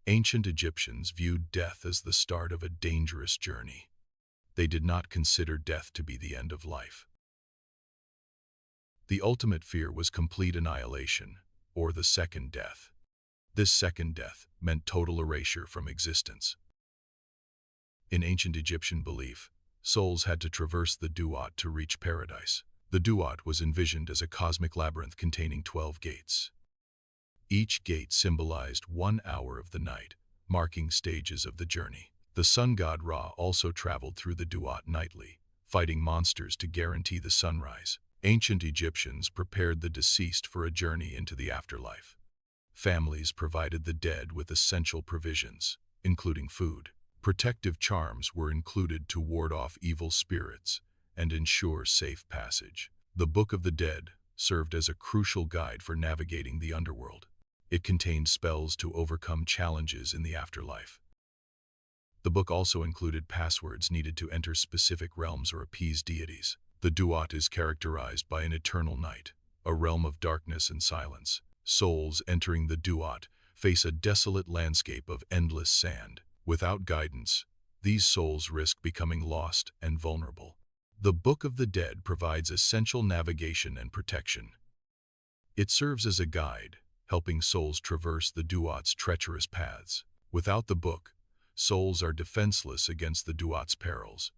Ancient Egyptians viewed death as the start of a dangerous journey. They did not consider death to be the end of life. The ultimate fear was complete annihilation, or the second death. This second death meant total erasure from existence. In ancient Egyptian belief, souls had to traverse the Duat to reach paradise. The Duat was envisioned as a cosmic labyrinth containing 12 gates. Each gate symbolized 1 hour of the night, marking stages of the journey. The sun god Ra also traveled through the Duat nightly, fighting monsters to guarantee the sunrise. Ancient Egyptians prepared the deceased for a journey into the afterlife. Families provided the dead with essential provisions, including food. Protective charms were included to ward off evil spirits and ensure safe passage. The Book of the Dead served as a crucial guide for navigating the underworld. It contained spells to overcome challenges in the afterlife. The book also included passwords needed to enter specific realms or appease deities. The Duat is characterized by an eternal night, a realm of darkness and silence. Souls entering the Duat face a desolate landscape of endless sand. Without guidance, these souls risk becoming lost and vulnerable. The Book of the Dead provides essential navigation and protection. It serves as a guide, helping souls traverse the Duat's treacherous paths. Without the book, souls are defenseless against the Duat's perils.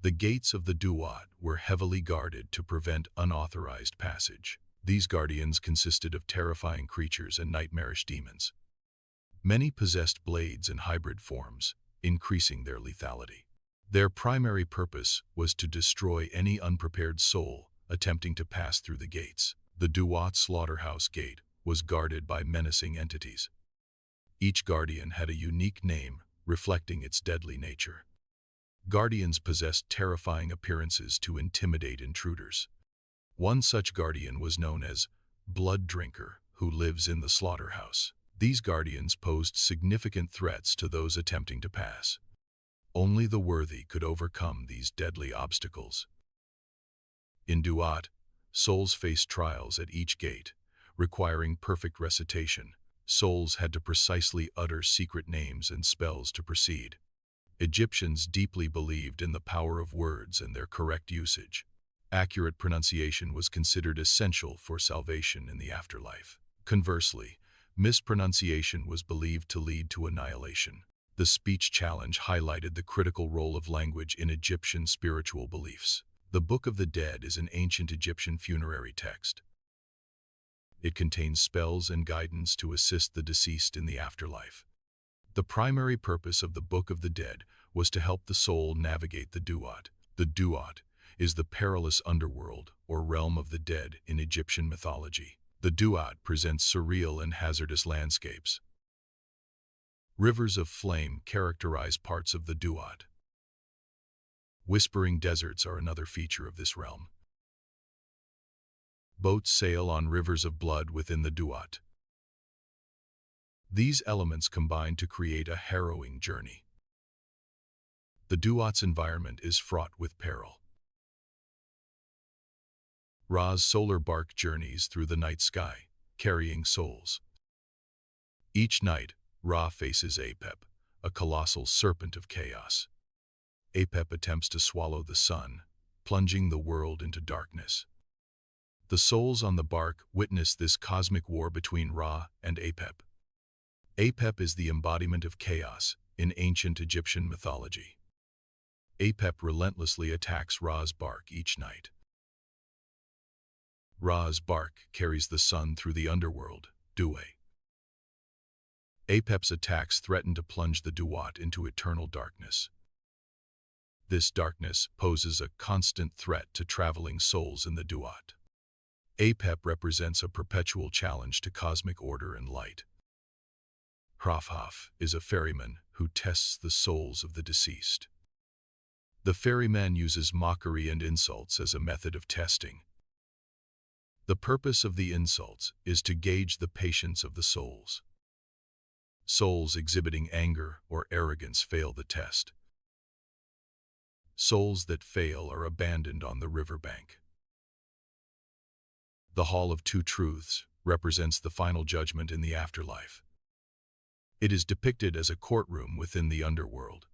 The gates of the Duat were heavily guarded to prevent unauthorized passage. These guardians consisted of terrifying creatures and nightmarish demons. Many possessed blades in hybrid forms, increasing their lethality. Their primary purpose was to destroy any unprepared soul attempting to pass through the gates. The Duat slaughterhouse gate was guarded by menacing entities. Each guardian had a unique name, reflecting its deadly nature. Guardians possessed terrifying appearances to intimidate intruders. One such guardian was known as Blood Drinker, who lives in the slaughterhouse. These guardians posed significant threats to those attempting to pass. Only the worthy could overcome these deadly obstacles. In Duat, souls faced trials at each gate, requiring perfect recitation. Souls had to precisely utter secret names and spells to proceed. Egyptians deeply believed in the power of words and their correct usage. Accurate pronunciation was considered essential for salvation in the afterlife. Conversely, mispronunciation was believed to lead to annihilation. The speech challenge highlighted the critical role of language in Egyptian spiritual beliefs. The Book of the Dead is an ancient Egyptian funerary text. It contains spells and guidance to assist the deceased in the afterlife. The primary purpose of the Book of the Dead was to help the soul navigate the Duat. The Duat is the perilous underworld or realm of the dead in Egyptian mythology. The Duat presents surreal and hazardous landscapes. Rivers of flame characterize parts of the Duat. Whispering deserts are another feature of this realm. Boats sail on rivers of blood within the Duat. These elements combine to create a harrowing journey. The Duat's environment is fraught with peril. Ra's solar bark journeys through the night sky, carrying souls. Each night, Ra faces Apep, a colossal serpent of chaos. Apep attempts to swallow the sun, plunging the world into darkness. The souls on the bark witness this cosmic war between Ra and Apep. Apep is the embodiment of chaos in ancient Egyptian mythology. Apep relentlessly attacks Ra's bark each night. Ra's bark carries the sun through the underworld, Duat. Apep's attacks threaten to plunge the Duat into eternal darkness. This darkness poses a constant threat to traveling souls in the Duat. Apep represents a perpetual challenge to cosmic order and light. Hrafhaf is a ferryman who tests the souls of the deceased. The ferryman uses mockery and insults as a method of testing. The purpose of the insults is to gauge the patience of the souls. Souls exhibiting anger or arrogance fail the test. Souls that fail are abandoned on the riverbank. The Hall of Two Truths represents the final judgment in the afterlife. It is depicted as a courtroom within the underworld.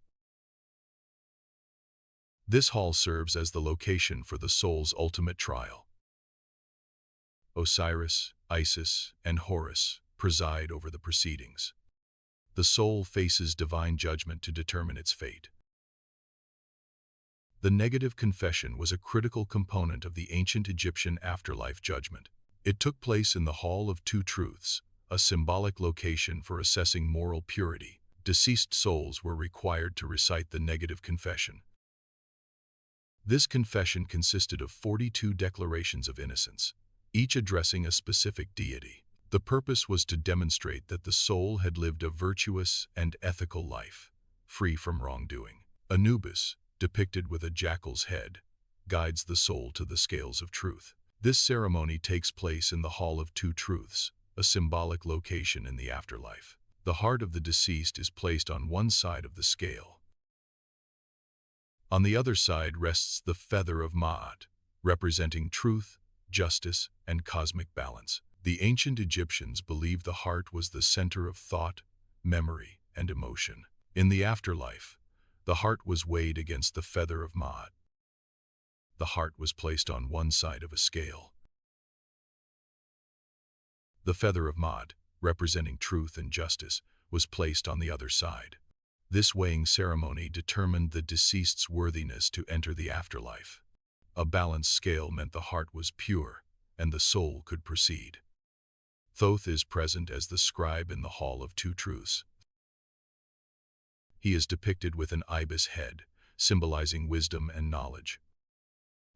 This hall serves as the location for the soul's ultimate trial. Osiris, Isis, and Horus preside over the proceedings. The soul faces divine judgment to determine its fate. The negative confession was a critical component of the ancient Egyptian afterlife judgment. It took place in the Hall of Two Truths, a symbolic location for assessing moral purity. Deceased souls were required to recite the negative confession. This confession consisted of 42 declarations of innocence, each addressing a specific deity. The purpose was to demonstrate that the soul had lived a virtuous and ethical life, free from wrongdoing. Anubis, depicted with a jackal's head, guides the soul to the scales of truth. This ceremony takes place in the Hall of Two Truths, a symbolic location in the afterlife. The heart of the deceased is placed on one side of the scale. On the other side rests the feather of Ma'at, representing truth, justice, and cosmic balance. The ancient Egyptians believed the heart was the center of thought, memory, and emotion. In the afterlife, the heart was weighed against the feather of Ma'at. The heart was placed on one side of a scale. The feather of Ma'at, representing truth and justice, was placed on the other side. This weighing ceremony determined the deceased's worthiness to enter the afterlife. A balanced scale meant the heart was pure, and the soul could proceed. Thoth is present as the scribe in the Hall of Two Truths. He is depicted with an ibis head, symbolizing wisdom and knowledge.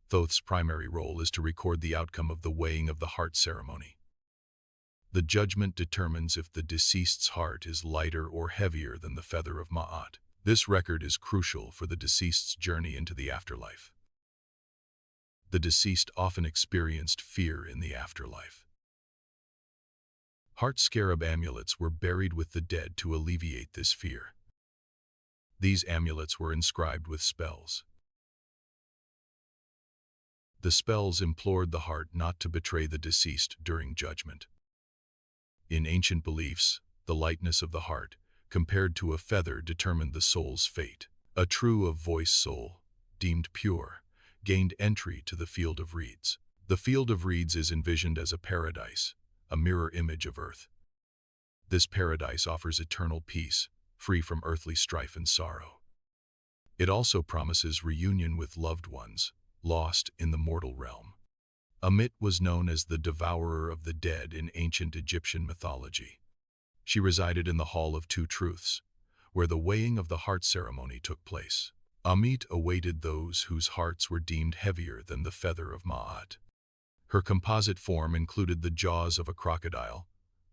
Thoth's primary role is to record the outcome of the weighing of the heart ceremony. The judgment determines if the deceased's heart is lighter or heavier than the feather of Ma'at. This record is crucial for the deceased's journey into the afterlife. The deceased often experienced fear in the afterlife. Heart scarab amulets were buried with the dead to alleviate this fear. These amulets were inscribed with spells. The spells implored the heart not to betray the deceased during judgment. In ancient beliefs, the lightness of the heart, compared to a feather, determined the soul's fate. A true of voice soul, deemed pure, gained entry to the field of reeds. The field of reeds is envisioned as a paradise, a mirror image of earth. This paradise offers eternal peace, free from earthly strife and sorrow. It also promises reunion with loved ones, lost in the mortal realm. Ammit was known as the devourer of the dead in ancient Egyptian mythology. She resided in the Hall of Two Truths, where the weighing of the heart ceremony took place. Ammit awaited those whose hearts were deemed heavier than the feather of Ma'at. Her composite form included the jaws of a crocodile,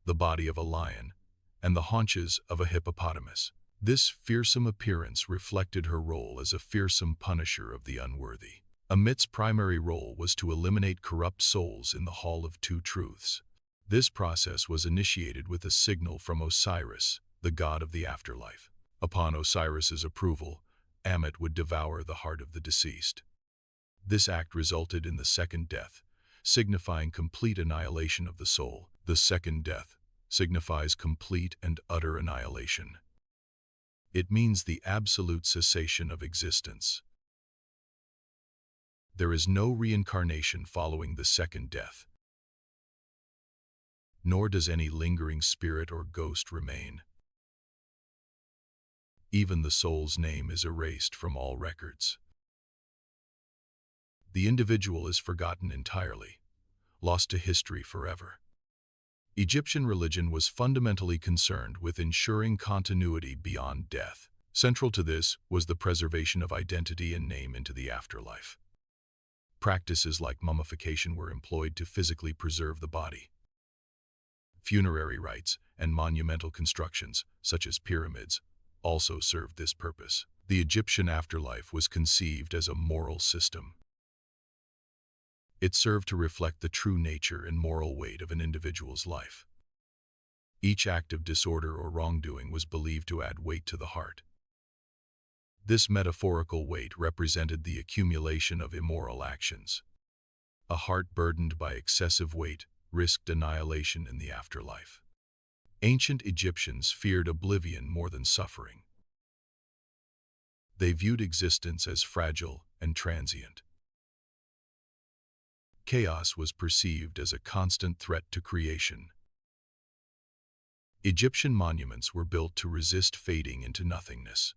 the body of a lion, and the haunches of a hippopotamus. This fearsome appearance reflected her role as a fearsome punisher of the unworthy. Ammit's primary role was to eliminate corrupt souls in the Hall of Two Truths. This process was initiated with a signal from Osiris, the god of the afterlife. Upon Osiris's approval, Ammit would devour the heart of the deceased. This act resulted in the second death, signifying complete annihilation of the soul. The second death signifies complete and utter annihilation. It means the absolute cessation of existence. There is no reincarnation following the second death, nor does any lingering spirit or ghost remain. Even the soul's name is erased from all records. The individual is forgotten entirely, lost to history forever. Egyptian religion was fundamentally concerned with ensuring continuity beyond death. Central to this was the preservation of identity and name into the afterlife. Practices like mummification were employed to physically preserve the body. Funerary rites and monumental constructions, such as pyramids, also served this purpose. The Egyptian afterlife was conceived as a moral system. It served to reflect the true nature and moral weight of an individual's life. Each act of disorder or wrongdoing was believed to add weight to the heart. This metaphorical weight represented the accumulation of immoral actions. A heart burdened by excessive weight risked annihilation in the afterlife. Ancient Egyptians feared oblivion more than suffering. They viewed existence as fragile and transient. Chaos was perceived as a constant threat to creation. Egyptian monuments were built to resist fading into nothingness.